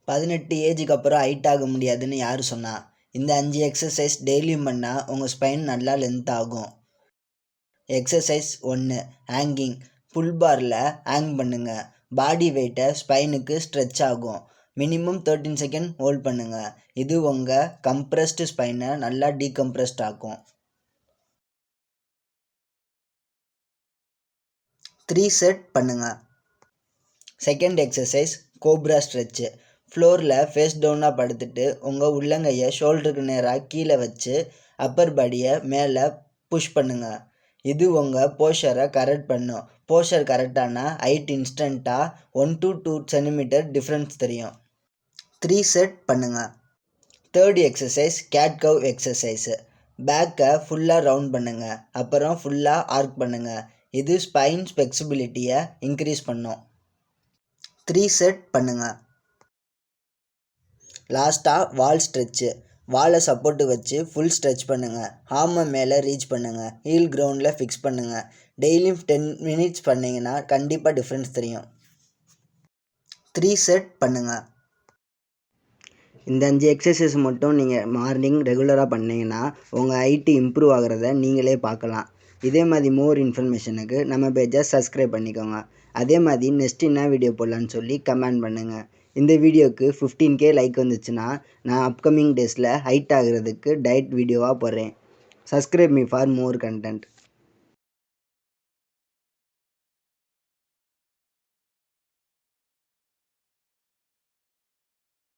18 ஏஜுக்கு அப்புறம் ஹைட் ஆக முடியாதுன்னு யார் சொன்னா? இந்த 5 எக்ஸசைஸ் டெய்லியும் பண்ணால் உங்கள் ஸ்பைன் நல்லா லென்த் ஆகும். Exercise 1, hanging. புல் பாரில் ஹேங் பண்ணுங்க. பாடி வெயிட்டை ஸ்பைனுக்கு ஸ்ட்ரெச் ஆகும். மினிமம் 13 செகண்ட் ஹோல்ட் பண்ணுங்க. இது உங்கள் கம்ப்ரஸ்டு ஸ்பைனை நல்லா டீகம்ப்ரஸ்ட் ஆக்கும். 3 செட் பண்ணுங்க. Second exercise cobra stretch. ஃப்ளோரில் ஃபேஸ் டவுனாக படுத்துட்டு உங்கள் உள்ளங்கையை ஷோல்டருக்கு நேராக கீழே வச்சு அப்பர் பாடியை மேலே புஷ் பண்ணுங்க. இது உங்கள் போஸ்டரை கரெக்ட் பண்ணும். போஸ்டர் கரெக்டானா ஹைட் இன்ஸ்டண்ட்டாக 1 to 2 சென்டிமீட்டர் டிஃப்ரென்ஸ் தெரியும். 3 செட் பண்ணுங்க. தேர்ட் எக்ஸசைஸ் கேட் கவ் எக்ஸசைஸு. பேக்கை ஃபுல்லாக ரவுண்ட் பண்ணுங்க. அப்புறம் ஃபுல்லாக ஆர்க் பண்ணுங்க. இது ஸ்பைன் ஃப்ளெக்சிபிலிட்டியை இன்க்ரீஸ் பண்ணும். 3 செட் பண்ணுங்க. லாஸ்ட்டாக வால் ஸ்ட்ரெச்சு. வாலை சப்போர்ட்டு வச்சு ஃபுல் ஸ்ட்ரெச் பண்ணுங்கள். ஆர்மை மேலே ரீச் பண்ணுங்கள். ஹீல் கிரவுண்டில் ஃபிக்ஸ் பண்ணுங்கள். டெய்லியும் 10 மினிட்ஸ் பண்ணிங்கன்னா கண்டிப்பாக டிஃப்ரென்ஸ் தெரியும். 3 செட் பண்ணுங்கள். இந்த 5 எக்ஸசைஸ் மட்டும் நீங்கள் மார்னிங் ரெகுலராக பண்ணிங்கன்னா உங்கள் ஹைட்டு இம்ப்ரூவ் ஆகிறத நீங்களே பார்க்கலாம். இதே மாதிரி மோர் இன்ஃபர்மேஷனுக்கு நம்ம பேஜை சப்ஸ்கிரைப் பண்ணிக்கோங்க. அதே மாதிரி நெக்ஸ்ட் என்ன வீடியோ போடலான்னு சொல்லி கமெண்ட் பண்ணுங்கள். இந்த வீடியோக்கு 15K லைக் வந்துச்சுன்னா நான் அப்கமிங் டேஸில் ஹைட் ஆகிறதுக்கு டயட் வீடியோவாக போடுறேன். Subscribe me for more content.